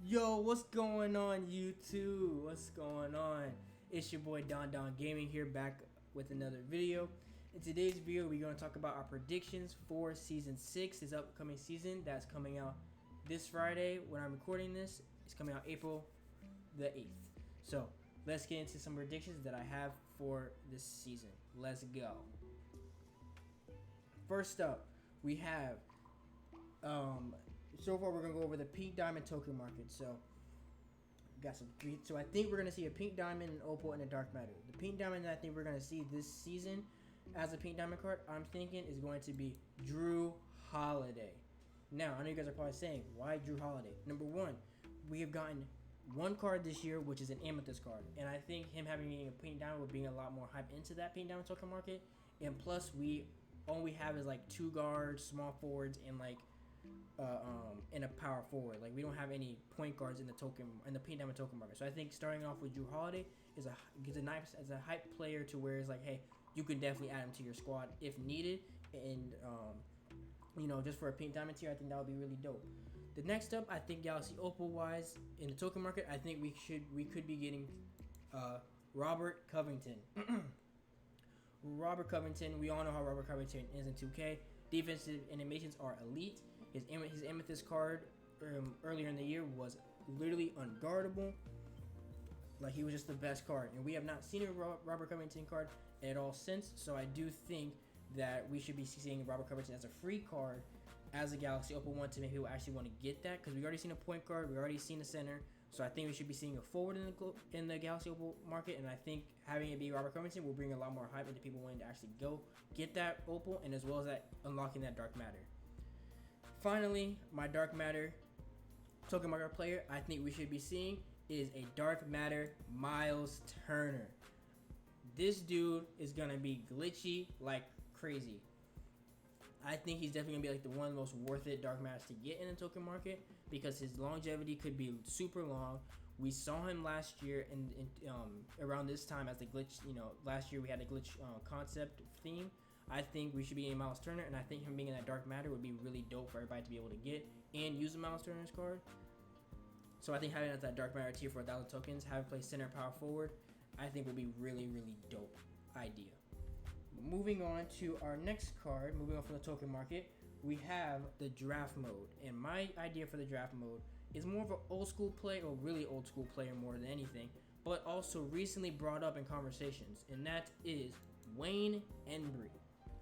Yo, what's going on, YouTube? What's going on? It's your boy Don Gaming here, back with another video. In today's video, we're going to talk about our predictions for Season 6, this upcoming season that's coming out this Friday. When I'm recording this, it's coming out April the 8th. So, let's get into some predictions that I have for this season. Let's go. First up, we have so far we're gonna go over the pink diamond token market. So got some. So I think we're gonna see a pink diamond, an opal, and a dark matter. The pink diamond that I think we're gonna see this season as a pink diamond card, I'm thinking is going to be Drew Holiday. Now I know you guys are probably saying, why Drew Holiday? Number one, we have gotten one card this year, which is an amethyst card, and I think him having a pink diamond will bring a lot more hype into that pink diamond token market. And plus, all we have is like two guards, small forwards, and like in a power forward. Like, we don't have any point guards in the pink diamond token market. So I think starting off with Drew Holiday is a nice as a hype player to where it's like, hey, you can definitely add him to your squad if needed. And just for a pink diamond tier, I think that would be really dope. The next up, I think Galaxy Opal wise in the token market, I think we could be getting Robert Covington. Robert Covington, we all know how Robert Covington is in 2K. Defensive animations are elite. His amethyst card earlier in the year was literally unguardable. Like, he was just the best card, and we have not seen a Robert Covington card at all since. So I do think that we should be seeing Robert Covington as a free card as a Galaxy Opal one to make people actually want to get that, because we already seen a point guard, we already seen a center. So I think we should be seeing a forward in the Galaxy Opal market, and I think having it be Robert Covington will bring a lot more hype into people wanting to actually go get that Opal, and as well as that unlocking that dark matter. Finally, my dark matter token market player I think we should be seeing is a dark matter Miles Turner. This dude is gonna be glitchy like crazy. I think he's definitely gonna be like the one of the most worth it dark matters to get in the token market, because his longevity could be super long. We saw him last year in around this time as the glitch. Last year we had a glitch concept theme. I think we should be in Miles Turner, and I think him being in that dark matter would be really dope for everybody to be able to get and use a Miles Turner's card. So I think having that dark matter tier for 1,000 tokens, having play center power forward, I think would be really dope idea. Moving on to our next card, moving on from the token market, we have the draft mode. And my idea for the draft mode is more of an old school play, or really old school player more than anything, but also recently brought up in conversations, and that is Wayne Embry.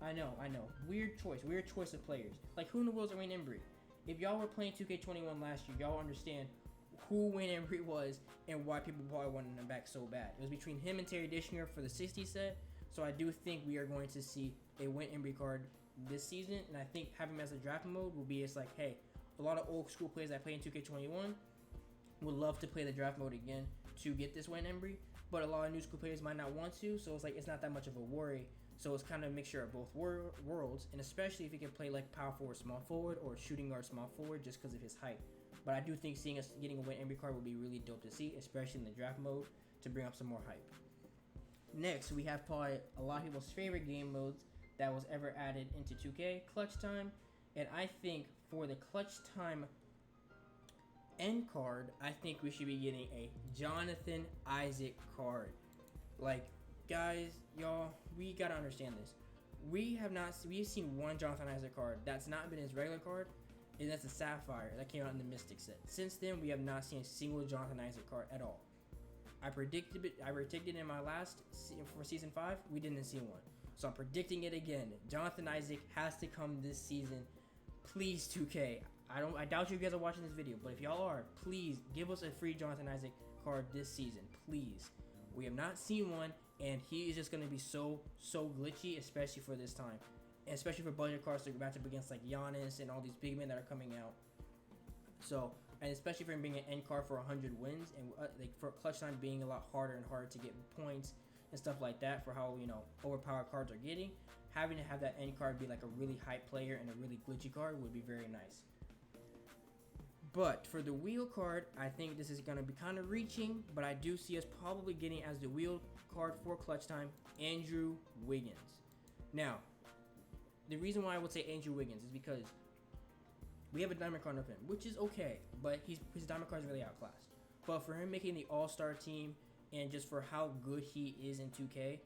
I know, weird choice of players. Like, who in the world is Wayne Embry? If y'all were playing 2K21 last year, y'all understand who Wayne Embry was and why people probably wanted him back so bad. It was between him and Terry Dishner for the 60 set. So I do think we are going to see a Wayne Embry card this season, and I think having him as a draft mode will be, it's like, hey, a lot of old school players that play in 2K21 would love to play the draft mode again to get this Wayne Embry, but a lot of new school players might not want to, so it's like, it's not that much of a worry. So it's kind of a mixture of both worlds, and especially if he can play like power forward, small forward, or shooting guard, small forward, just because of his height. But I do think seeing us getting a Wayne Embry card would be really dope to see, especially in the draft mode, to bring up some more hype. Next, we have probably a lot of people's favorite game modes that was ever added into 2K, Clutch Time. And I think for the Clutch Time end card, I think we should be getting a Jonathan Isaac card. Like, guys, y'all, we gotta understand this. We've seen one Jonathan Isaac card that's not been his regular card, and that's a Sapphire that came out in the Mystic set. Since then, we have not seen a single Jonathan Isaac card at all. I predicted in my last for season 5, we didn't see one. So I'm predicting it again. Jonathan Isaac has to come this season. Please, 2K. I doubt you guys are watching this video, but if y'all are, please give us a free Jonathan Isaac card this season. Please. We have not seen one, and he is just gonna be so glitchy, especially for this time. And especially for budget cards to match up against like Giannis and all these big men that are coming out. So, and especially for him being an end card for 100 wins, and like for Clutch Time being a lot harder and harder to get points and stuff like that for how overpowered cards are getting, having to have that end card be like a really hype player and a really glitchy card would be very nice. But for the wheel card, I think this is going to be kind of reaching, but I do see us probably getting as the wheel card for Clutch Time, Andrew Wiggins. Now, the reason why I would say Andrew Wiggins is because we have a diamond card of him, which is okay, but his diamond card is really outclassed. But for him making the All-Star team and just for how good he is in 2K,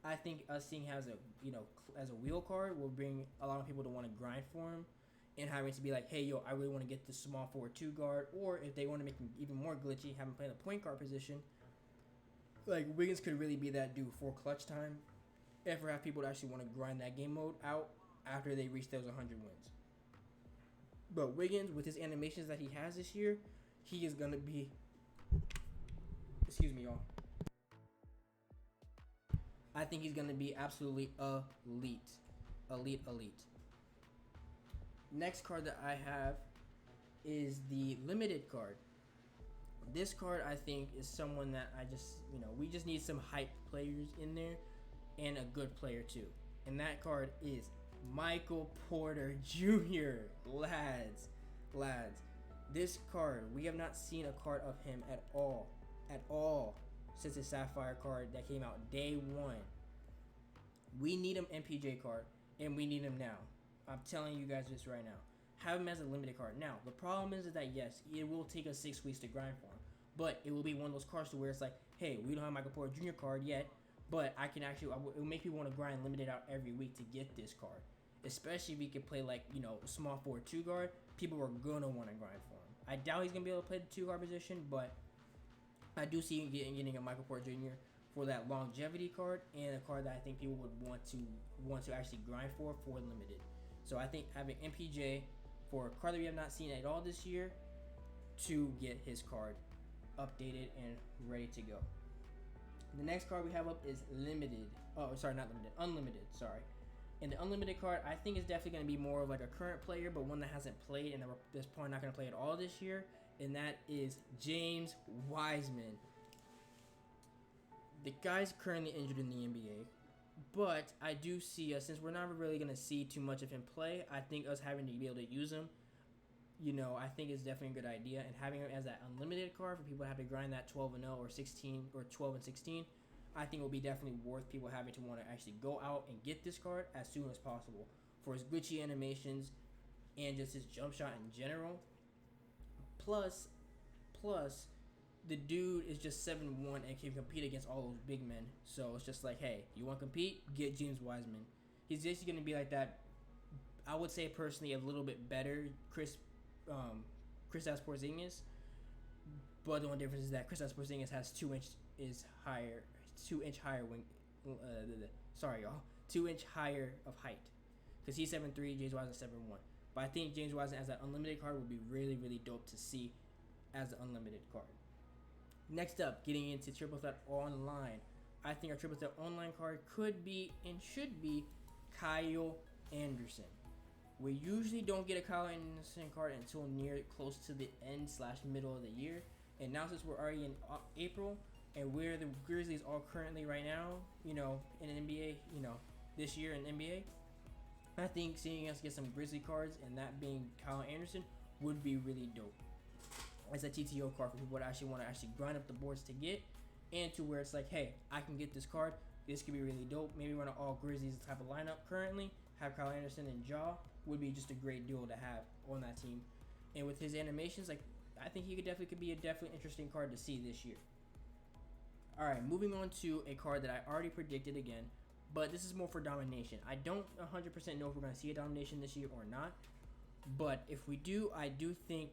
I think us seeing him as a wheel card will bring a lot of people to want to grind for him, and having to be like, hey, yo, I really want to get this small forward 2 guard, or if they want to make him even more glitchy, have him play the point guard position. Like, Wiggins could really be that dude for clutch time, if we have people to actually want to grind that game mode out after they reach those 100 wins. But Wiggins, with his animations that he has this year, he is going to be... Excuse me, y'all. I think he's going to be absolutely elite. Elite. Next card that I have is the limited card. This card, I think, is someone that we just need some hype players in there and a good player too. And that card is Michael Porter Jr. Lads. This card, we have not seen a card of him at all since the Sapphire card that came out day 1. We need him MPJ card, and we need him now. I'm telling you guys this right now. Have him as a limited card. Now, the problem is that, yes, it will take us 6 weeks to grind for him. But it will be one of those cards to where it's like, hey, we don't have Michael Porter Jr. card yet, but it will make people want to grind limited out every week to get this card. Especially if he can play like, a small forward 2 guard, people are going to want to grind for him. I doubt he's going to be able to play the 2 guard position, but I do see him getting a Michael Porter Jr. for that longevity card, and a card that I think people would want to actually grind for limited. So I think having MPJ for a card that we have not seen at all this year to get his card updated and ready to go. The next card we have up is limited. Oh, sorry, not limited. Unlimited, sorry. And the unlimited card, I think, is definitely going to be more of like a current player, but one that hasn't played and that's probably not going to play at all this year, and that is James Wiseman. The guy's currently injured in the NBA, but I do see us, since we're not really going to see too much of him play, I think us having to be able to use him, I think is definitely a good idea. And having him as that unlimited card for people to have to grind that 12-0 or 16 or 12 and 16, I think will be definitely worth people having to want to actually go out and get this card as soon as possible for his glitchy animations and just his jump shot in general. Plus, the dude is just 7'1" and can compete against all those big men. So it's just like, hey, you want to compete? Get James Wiseman. He's just going to be like that. I would say personally a little bit better Kristaps Porzingis, but the only difference is that Kristaps Porzingis has 2 inch higher of height, because he's 7'3", James Wiseman 7'1". But I think James Wiseman as that unlimited card would be really, really dope to see as an unlimited card. Next up, getting into Triple Threat Online. I think our Triple Threat Online card could be and should be Kyle Anderson. We usually don't get a Kyle Anderson card until near close to the end / middle of the year. And now since we're already in April, and where the Grizzlies are currently right now, in NBA, this year in NBA, I think seeing us get some Grizzly cards, and that being Kyle Anderson, would be really dope as a TTO card for people that actually want to actually grind up the boards to get, and to where it's like, hey, I can get this card. This could be really dope. Maybe run an all Grizzlies type of lineup currently. Have Kyle Anderson and Ja would be just a great duo to have on that team. And with his animations, I think he could be a definitely interesting card to see this year. All right, moving on to a card that I already predicted again, but this is more for domination. I don't 100% know if we're going to see a domination this year or not, but if we do, I do think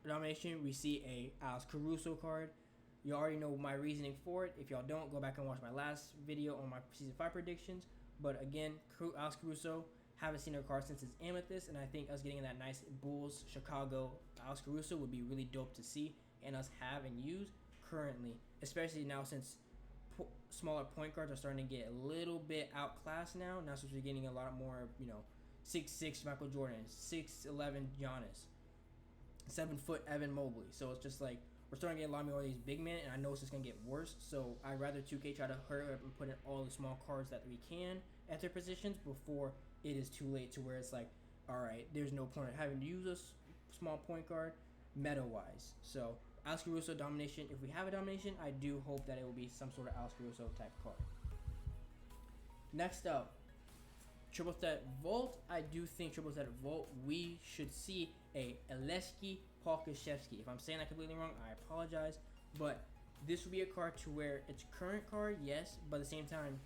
domination, we see a Alex Caruso card. You already know my reasoning for it. If y'all don't, go back and watch my last video on my Season 5 predictions. But again, Alex Caruso, haven't seen a card since his Amethyst, and I think us getting that nice Bulls, Chicago, Alex Caruso would be really dope to see and us have and use currently, especially now since smaller point guards are starting to get a little bit outclassed now since we're getting a lot more, 6'6" Michael Jordan, 6'11" Giannis, 7-foot Evan Mobley. So it's just like we're starting to get a lot more of these big men, and I know it's just going to get worse. So I'd rather 2K try to hurry up and put in all the small cards that we can at their positions before it is too late to where it's like, all right, there's no point in having to use a small point guard meta-wise. So Alex Caruso domination, if we have a domination, I do hope that it will be some sort of Alex Caruso type card. Next up, Triple Threat Vault. I do think Triple Threat Vault, we should see a Leski Polkashevsky. If I'm saying that completely wrong, I apologize. But this would be a card to where it's current card, yes, but at the same time,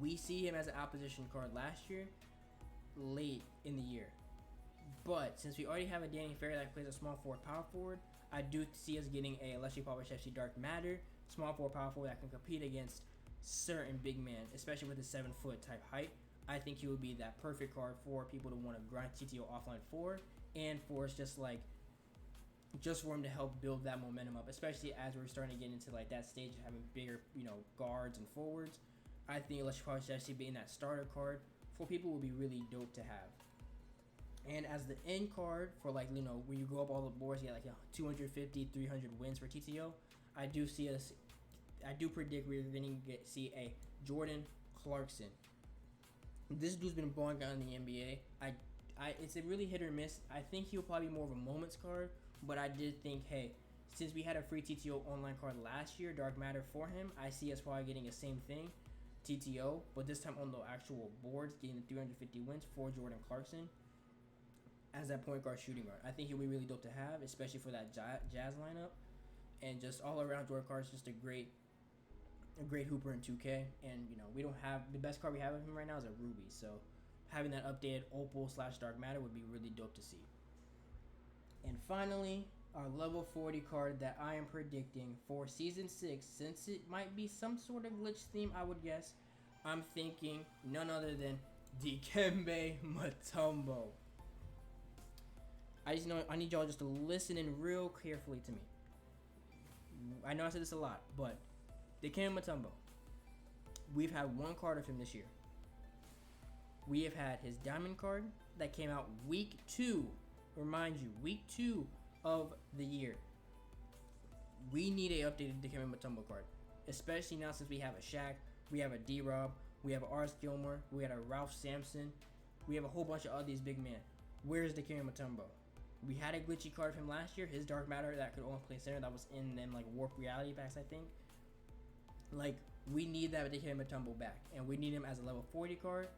we see him as an opposition card last year, late in the year. But since we already have a Danny Ferry that plays a small forward, power forward, I do see us getting a Leski Polkashevsky Dark Matter, small forward, power forward that can compete against certain big men, especially with his 7-foot type height. I think he would be that perfect card for people to want to grind TTO offline for, and for it's just for him to help build that momentum up, especially as we're starting to get into like that stage of having bigger, guards and forwards. I think Leski Polkashevsky being that starter card for people would be really dope to have. And as the end card for when you go up all the boards, you get 250, 300 wins for TTO. I do predict we're going to see a Jordan Clarkson. This dude's been balling out in the NBA. It's a really hit or miss. I think he'll probably be more of a moments card, but I did think, hey, since we had a free TTO online card last year, Dark Matter for him, I see us probably getting the same thing, TTO, but this time on the actual boards, getting the 350 wins for Jordan Clarkson as that point guard shooting guard. I think he'll be really dope to have, especially for that Jazz lineup, and just all around Jordan Clarkson's just a great hooper in 2K. And we don't have the best card we have of him right now is a Ruby, so having that updated Opal / Dark Matter would be really dope to see. And finally, our level 40 card that I am predicting for season 6, since it might be some sort of glitch theme, I would guess, I'm thinking none other than Dikembe Mutombo. I need y'all just to listen in real carefully to me. I know I said this a lot, but Dikembe Mutombo, we've had one card of him this year. We have had his diamond card that came out week 2. Remind you, week 2 of the year. We need a updated Dikembe Mutombo card, especially now since we have a Shaq, we have a D-Rob, we have a R.S. Gilmore, we had a Ralph Sampson, we have a whole bunch of all these big men. Where's Dikembe Mutombo? We had a glitchy card of him last year, his Dark Matter that could only play center, that was in them Warp Reality packs, I think. We need that Dikembe Mutombo back, and we need him as a level 40 card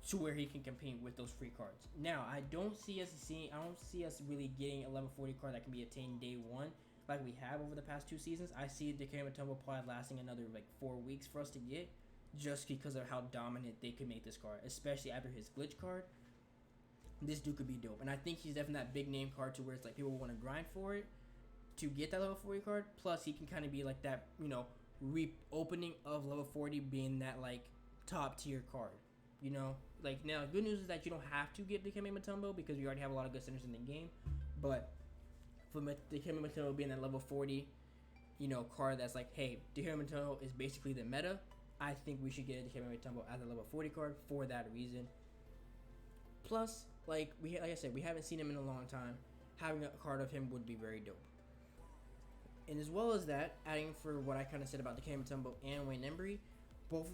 to where he can compete with those free cards. Now, I don't see us really getting a level 40 card that can be attained day 1 like we have over the past 2 seasons. I see Dikembe Mutombo probably lasting another 4 weeks for us to get, just because of how dominant they could make this card, especially after his glitch card. This dude could be dope, and I think he's definitely that big name card to where it's people want to grind for it to get that level 40 card. Plus, he can kind of be that, reopening of level 40 being that top tier card. Now good news is that you don't have to get Dikembe Mutombo because we already have a lot of good centers in the game. But for Dikembe Mutombo being that level 40, card that's hey, Dikembe Mutombo is basically the meta. I think we should get Dikembe Mutombo as a level 40 card for that reason. Plus, like I said, we haven't seen him in a long time. Having a card of him would be very dope. And as well as that, adding for what I kind of said about Dikembe Mutombo and Wayne Embry, both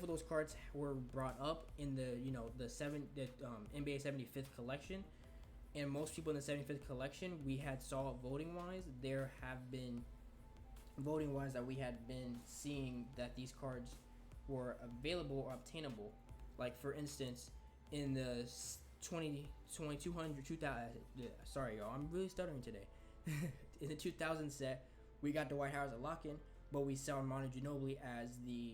of those cards were brought up in the NBA 75th collection, and most people in the 75th collection we had saw voting wise. There have been voting wise that we had been seeing that these cards were available or obtainable. Like for instance, in the 2200, 2000, sorry y'all, I'm really stuttering today. In the 2000 set, we got Dwight Howard as a lock-in, but we saw Manu Ginobili as the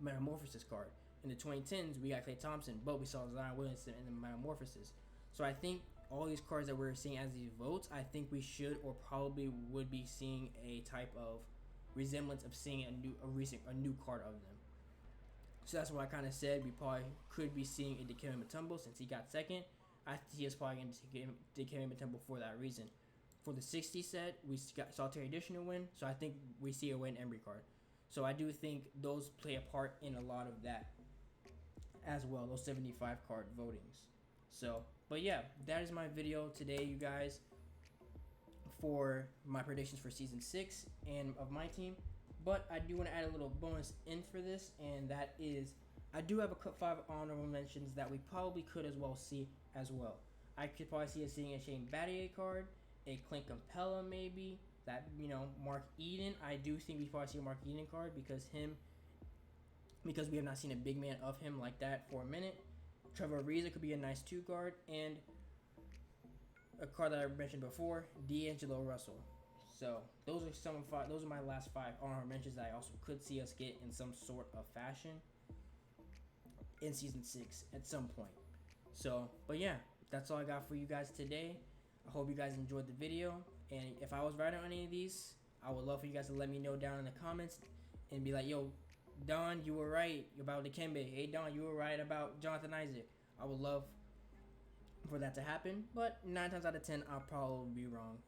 Metamorphosis card. In the 2010s, we got Klay Thompson, but we saw Zion Williamson in the Metamorphosis. So I think all these cards that we're seeing as these votes, I think we should or probably would be seeing a type of resemblance of seeing a new card of them. So that's why I kind of said we probably could be seeing a Dikembe Mutombo since he got second. I think he's probably going to Dikembe Mutombo for that reason. For the 60 set, we saw Terry Dishner win, so I think we see a Wayne Embry card. So I do think those play a part in a lot of that as well, those 75 card votings. So, but yeah, that is my video today, you guys, for my predictions for Season 6 and of my team. But I do want to add a little bonus in for this, and that is I do have a Cup 5 honorable mentions that we probably could as well see as well. I could probably see us seeing a Shane Battier card, a Clint Capella maybe, that, Mark Eden. I do think we probably see a Mark Eden card because we have not seen a big man of him like that for a minute. Trevor Ariza could be a nice 2 guard, and a card that I mentioned before, D'Angelo Russell. So those are some five. Those are my last 5 honorable mentions that I also could see us get in some sort of fashion in season 6 at some point. So, but yeah, that's all I got for you guys today. I hope you guys enjoyed the video, and if I was right on any of these, I would love for you guys to let me know down in the comments and be like, yo, Don, you were right about Dikembe. Hey, Don, you were right about Jonathan Isaac. I would love for that to happen, but 9 times out of 10, I'll probably be wrong.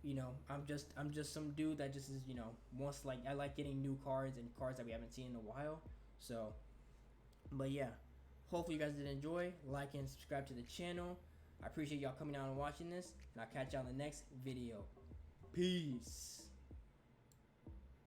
You know, I'm just some dude that just is, you know, wants, like, I like getting new cards and cards that we haven't seen in a while. So, but yeah, hopefully you guys did enjoy. Like and subscribe to the channel. I appreciate y'all coming out and watching this, and I'll catch y'all in the next video. Peace.